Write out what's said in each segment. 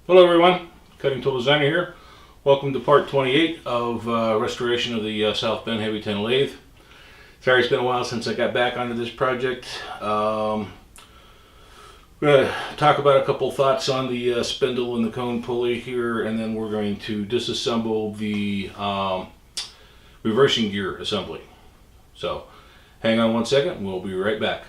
Hello everyone, Cutting Tool Designer here. Welcome to part 28 of restoration of the South Bend Heavy 10 lathe. Sorry it's been a while since I got back onto this project. We're going to talk about a couple thoughts on the spindle and the cone pulley here, and then we're going to disassemble the reversing gear assembly. So hang on one second, we'll be right back.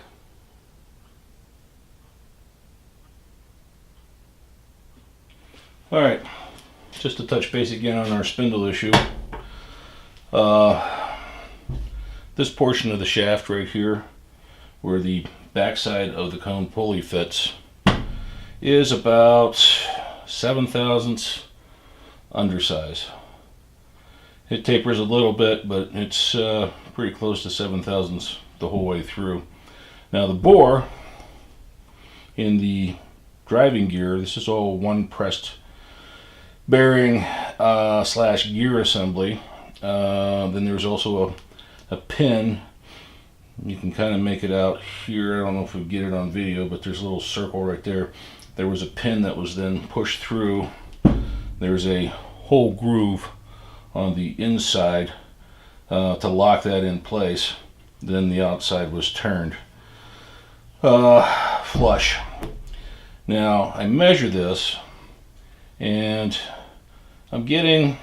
Alright, just to touch base again on our spindle issue. This portion of the shaft right here, where the backside of the cone pulley fits, is about 7/1000 undersize. It tapers a little bit, but it's pretty close to 7/1000 the whole way through. Now the bore in the driving gear, this is all one pressed bearing slash gear assembly. Then there's also a pin. You can kind of make it out here. I don't know if we get it on video, but there's a little circle right there. There was a pin that was then pushed through. There's a whole groove on the inside to lock that in place. Then the outside was turned flush. Now I measure this, and I'm getting,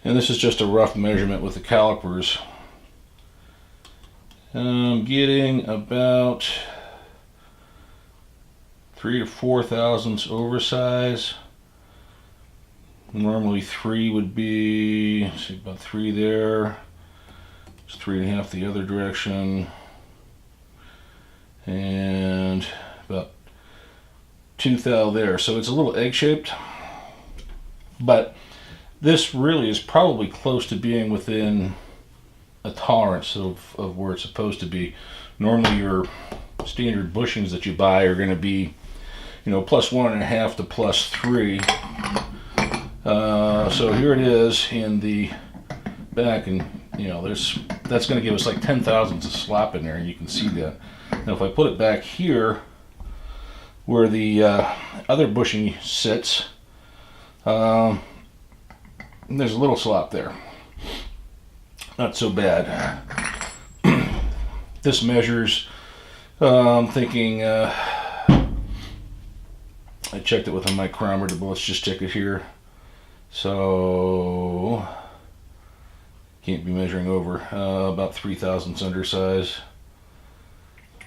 and this is just a rough measurement with the calipers, I'm getting about 3 to 4 thousandths oversize. Normally 3 would be, see, about 3 there, it's 3.5 the other direction, and about 2 thou there. So it's a little egg-shaped, but this really is probably close to being within a tolerance of where it's supposed to be. Normally your standard bushings that you buy are going to be, you know, +1.5 to +3. So here it is in the back, and you know, that's going to give us like 10 thousandths of slop in there, and you can see that. Now if I put it back here where the other bushing sits, there's a little slop there. Not so bad. This measures, I'm thinking, I checked it with a micrometer, but let's just check it here. So, can't be measuring over, about 3 thousandths undersize.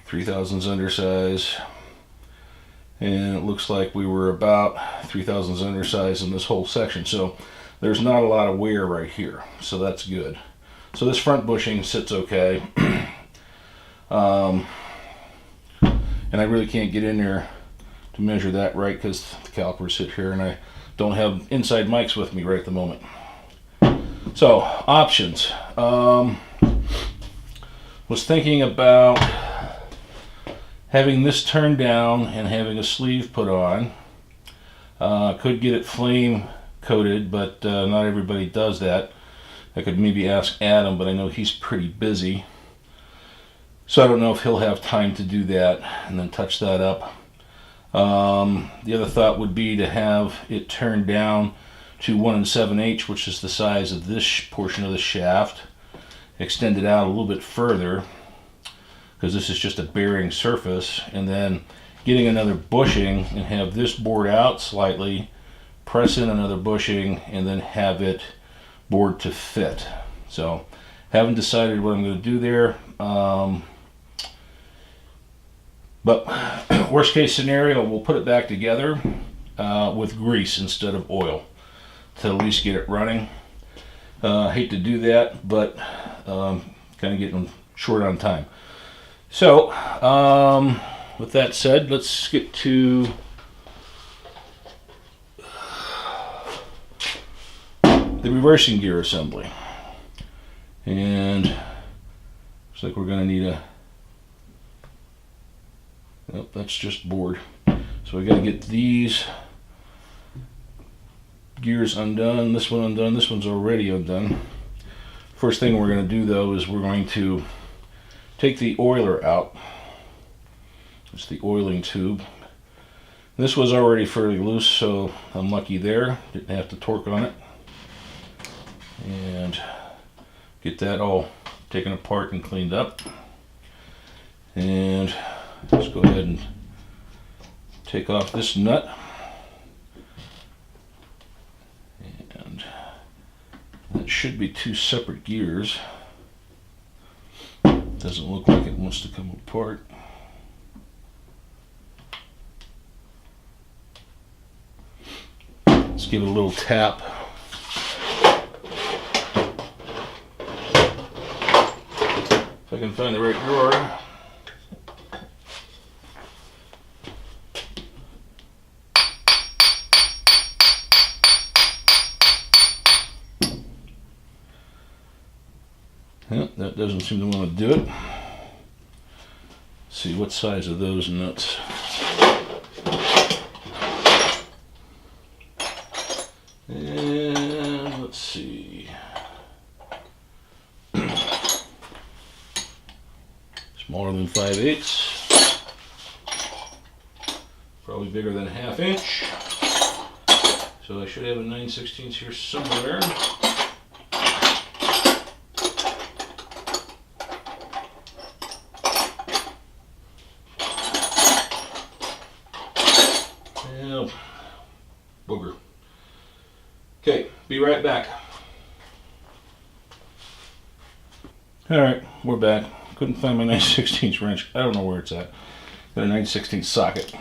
3 thousandths undersize. And it looks like we were about 3 thousandths undersize in this whole section. So there's not a lot of wear right here. So that's good. So this front bushing sits okay. And I really can't get in there to measure that right because the calipers sit here and I don't have inside mics with me right at the moment. So options. Was thinking about having this turned down and having a sleeve put on. Could get it flame coated, but not everybody does that. I could maybe ask Adam, but I know he's pretty busy. So I don't know if he'll have time to do that and then touch that up. The other thought would be to have it turned down to 1 7/8, which is the size of this portion of the shaft. Extend it out a little bit further, because this is just a bearing surface, and then getting another bushing and have this bored out slightly, press in another bushing, and then have it bored to fit. So haven't decided what I'm going to do there, but worst case scenario, we'll put it back together with grease instead of oil to at least get it running. Hate to do that, but kind of getting short on time. So with that said, let's get to the reversing gear assembly. And looks like we're going to need a, nope, that's just board. So we got to get these gears undone, this one undone, this one's already undone. First thing we're going to do though is we're going to take the oiler out. It's the oiling tube. This was already fairly loose, so I'm lucky there. Didn't have to torque on it. And get that all taken apart and cleaned up. And let's go ahead and take off this nut. And that should be two separate gears. Doesn't look like it wants to come apart. Let's give it a little tap. If I can find the right drawer. Yep, that doesn't seem to want to do it. Let's see what size are those nuts. And let's see. Smaller than 5/8. Probably bigger than a 1/2 inch. So I should have a 9/16 here somewhere. Booger. Okay, be right back. Alright, we're back. Couldn't find my 9/16 wrench. I don't know where it's at. Got a 9/16 socket.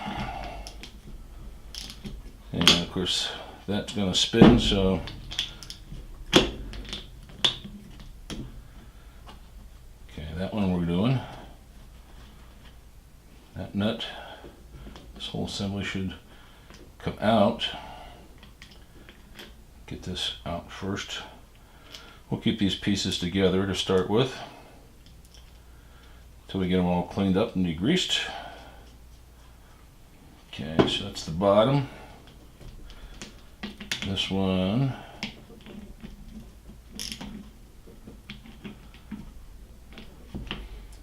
And of course, that's going to spin, so. Okay, that one we're doing. That nut. This whole assembly should come out. Get this out first. We'll keep these pieces together to start with until we get them all cleaned up and degreased. Okay, so that's the bottom. This one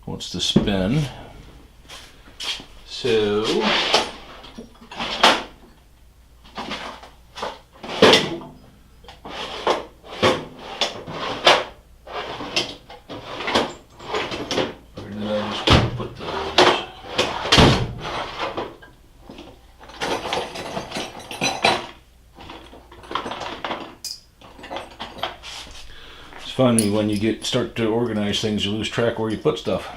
wants to spin. So funny when you start to organize things, you lose track where you put stuff.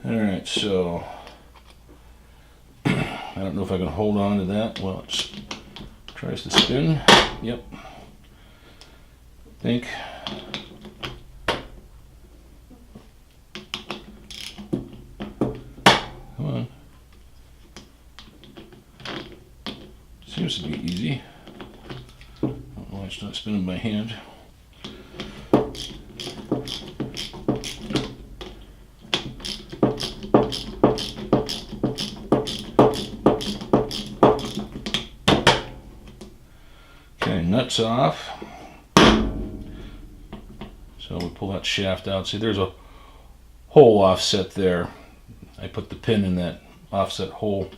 Alright, so I don't know if I can hold on to that. Well, it tries to spin. Yep. Think. Come on. Seems to be easy. I don't know why it's not spinning by hand. Nuts off. So we pull that shaft out. See, there's a hole offset there. I put the pin in that offset hole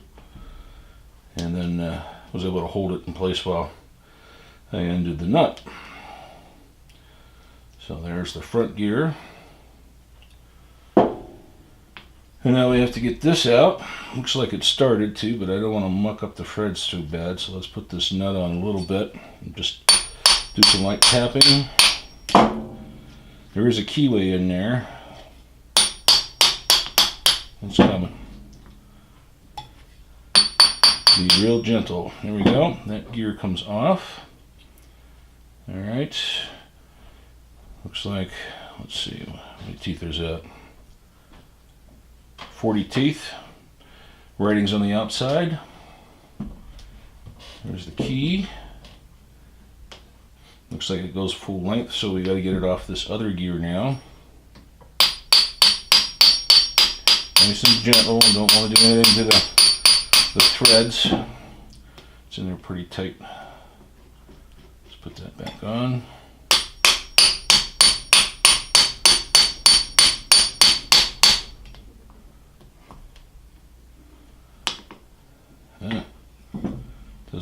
and then was able to hold it in place while I undid the nut. So there's the front gear. And now we have to get this out. Looks like it started to, but I don't want to muck up the threads too bad. So let's put this nut on a little bit and just do some light tapping. There is a keyway in there. It's coming. Be real gentle. There we go. That gear comes off. Alright. Looks like, let's see, how many teeth there's at? 40 teeth. Writing's on the outside. There's the key. Looks like it goes full length, so we got to get it off this other gear now. Nice and gentle. Don't want to do anything to the threads. It's in there pretty tight. Let's put that back on.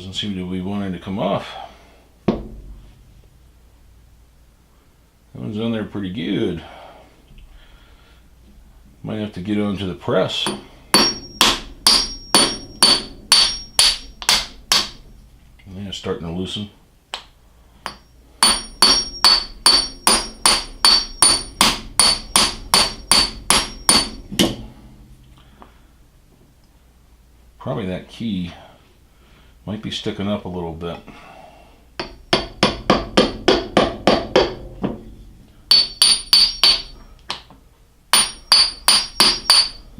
Doesn't seem to be wanting to come off. That one's on there pretty good. Might have to get onto the press. Yeah, it's starting to loosen. Probably that key might be sticking up a little bit.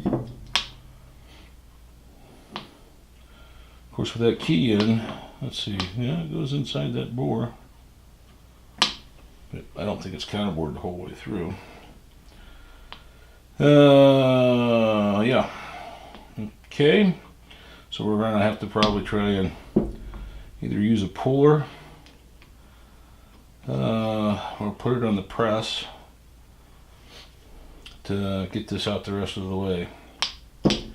Of course, with that key in, let's see, yeah, it goes inside that bore. But I don't think it's counterbored the whole way through. Yeah. Okay. So we're going to have to probably try and either use a puller or put it on the press to get this out the rest of the way. In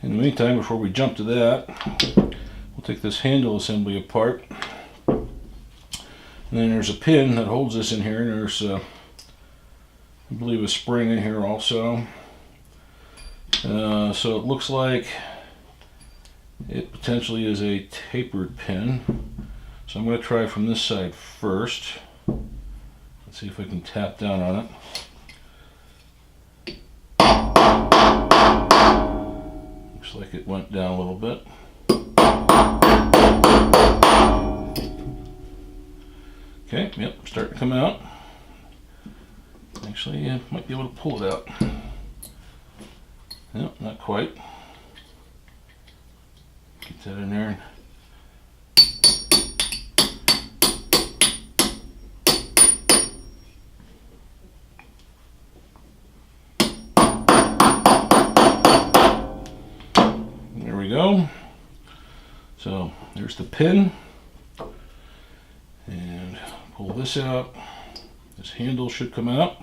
the meantime, before we jump to that, we'll take this handle assembly apart. And then there's a pin that holds this in here, and there's, I believe, a spring in here also. So it looks like it potentially is a tapered pin. So I'm going to try from this side first. Let's see if I can tap down on it. Looks like it went down a little bit. Okay, yep, starting to come out. Actually, I might be able to pull it out. Nope, not quite. Get that in there. There we go. So there's the pin. And pull this out. This handle should come out.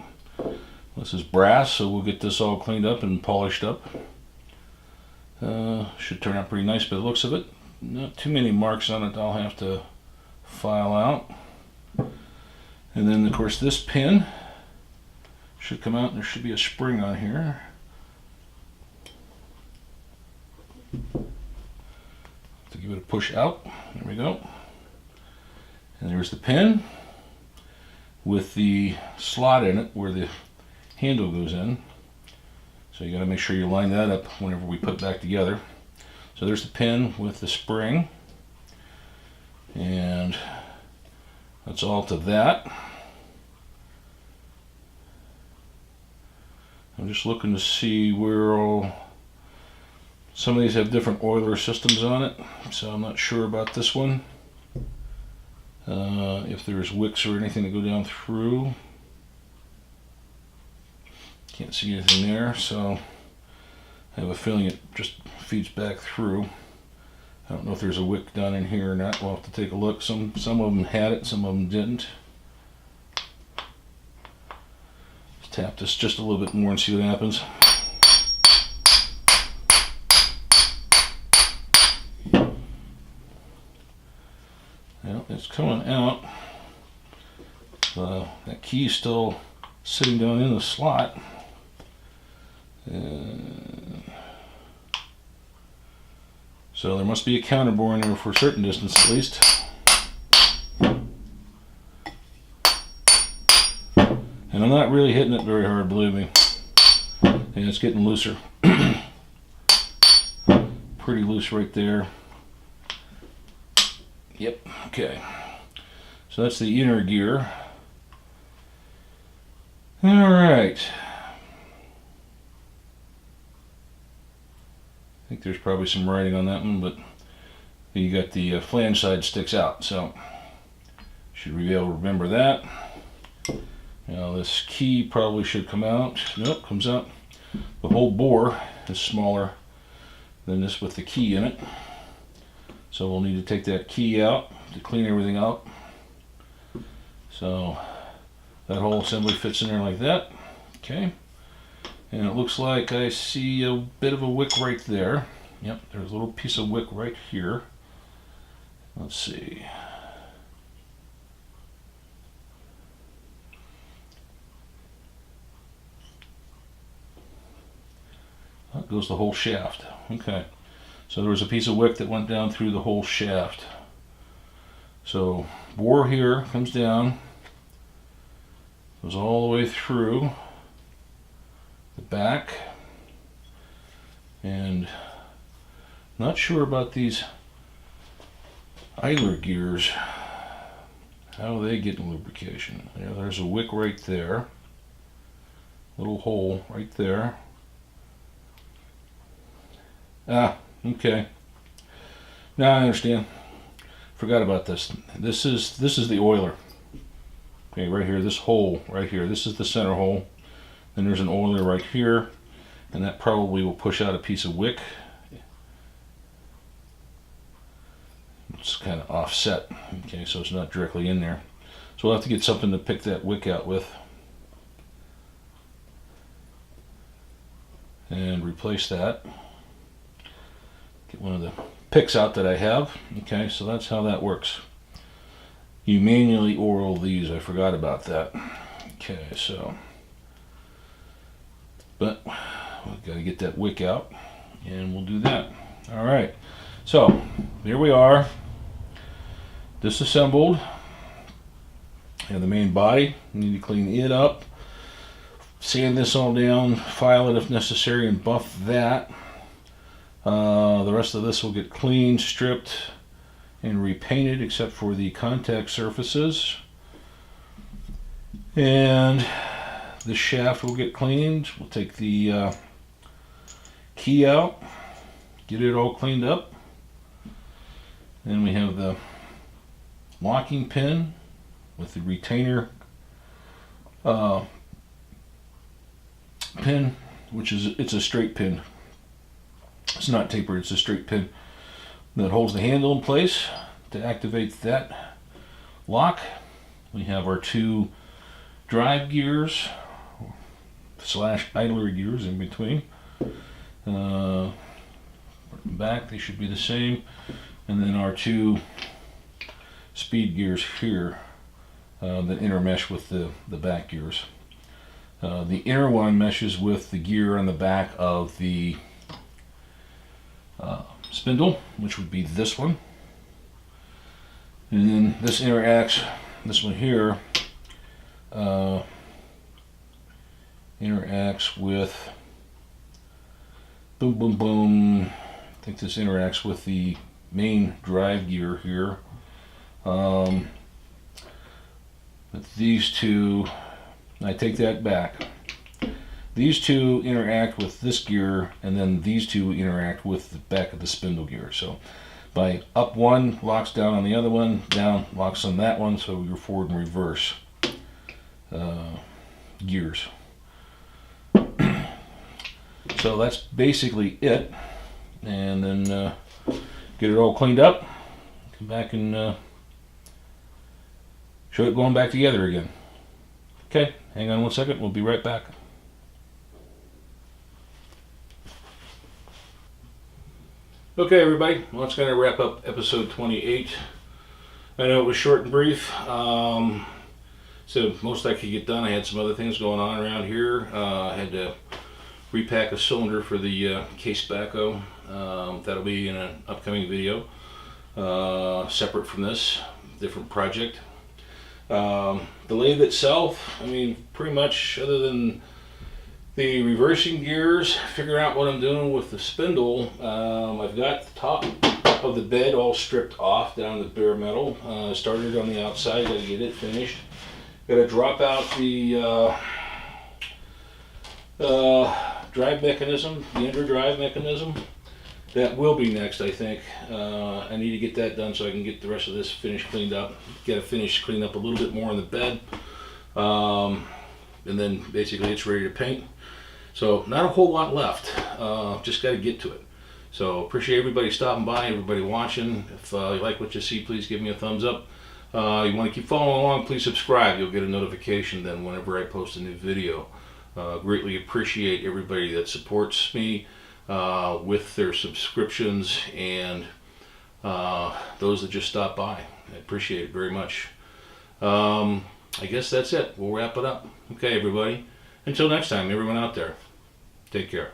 This is brass, so we'll get this all cleaned up and polished up. Should turn out pretty nice by the looks of it. Not too many marks on it I'll have to file out. And then of course this pin should come out, and there should be a spring on here. To give it a push out. There we go. And there's the pin with the slot in it where the handle goes in. So you got to make sure you line that up whenever we put it back together. So there's the pin with the spring, and that's all to that. I'm just looking to see where all, some of these have different oiler systems on it, so I'm not sure about this one. If there's wicks or anything to go down through. Can't see anything there, so I have a feeling it just feeds back through. I don't know if there's a wick down in here or not. We'll have to take a look. Some of them had it, some of them didn't. Let's tap this just a little bit more and see what happens. Well, it's coming out. That key is still sitting down in the slot. So there must be a counter bore in there for a certain distance at least. And I'm not really hitting it very hard, believe me. And it's getting looser. Pretty loose right there. Yep, okay. So that's the inner gear. Alright. I think there's probably some writing on that one, but you got the flange side sticks out, so should be able to remember that. Now this key probably should come out. Nope, comes out. The whole bore is smaller than this with the key in it. So we'll need to take that key out to clean everything up. So that whole assembly fits in there like that. Okay. And it looks like I see a bit of a wick right there. Yep, there's a little piece of wick right here. Let's see. That goes the whole shaft. Okay. So there was a piece of wick that went down through the whole shaft. So bore here comes down, goes all the way through the back, and not sure about these idler gears, how they get lubrication. There's a wick right there, little hole right there. Ah, okay. Now I understand. Forgot about this. This is the oiler. Okay, right here, this hole right here. This is the center hole. Then there's an oiler right here, and that probably will push out a piece of wick. It's kind of offset. Okay, so it's not directly in there. So we'll have to get something to pick that wick out with. And replace that. Get one of the picks out that I have. Okay, so that's how that works. You manually oil these. I forgot about that. Okay, so, but we've got to get that wick out, and we'll do that. All right, so here we are, disassembled. And the main body, we need to clean it up, sand this all down, file it if necessary, and buff that. The rest of this will get cleaned, stripped, and repainted except for the contact surfaces. And the shaft will get cleaned. We'll take the key out, get it all cleaned up. Then we have the locking pin with the retainer pin, which is, it's a straight pin. It's not tapered, it's a straight pin that holds the handle in place. To activate that lock, we have our two drive gears / idler gears in between. Back, they should be the same. And then our two speed gears here that intermesh with the back gears. The inner one meshes with the gear on the back of the spindle, which would be this one. And then this interacts, this one here, interacts with, boom, boom, boom. I think this interacts with the main drive gear here. But these two, I take that back. These two interact with this gear, and then these two interact with the back of the spindle gear. So by up one, locks down on the other one, down, locks on that one, so you're forward and reverse gears. So that's basically it. And then get it all cleaned up, come back and show it going back together again. Okay, hang on one second, we'll be right back. Okay, everybody, well, that's going to wrap up episode 28. I know it was short and brief, so most I could get done. I had some other things going on around here. I had to repack a cylinder for the case backhoe. That'll be in an upcoming video, separate from this, different project. The lathe itself, I mean, pretty much other than the reversing gears, figure out what I'm doing with the spindle. I've got the top of the bed all stripped off down to bare metal. Started on the outside, gotta get it finished. Gotta drop out the drive mechanism, the underdrive mechanism. That will be next, I think. I need to get that done so I can get the rest of this finished, cleaned up. Gotta finish, clean up a little bit more on the bed. And then basically it's ready to paint. So not a whole lot left, just got to get to it. So appreciate everybody stopping by, everybody watching. If you like what you see, please give me a thumbs up. You want to keep following along, please subscribe. You'll get a notification then whenever I post a new video. Greatly appreciate everybody that supports me with their subscriptions and those that just stopped by. I appreciate it very much. I guess that's it. We'll wrap it up. Okay, everybody. Until next time, everyone out there, take care.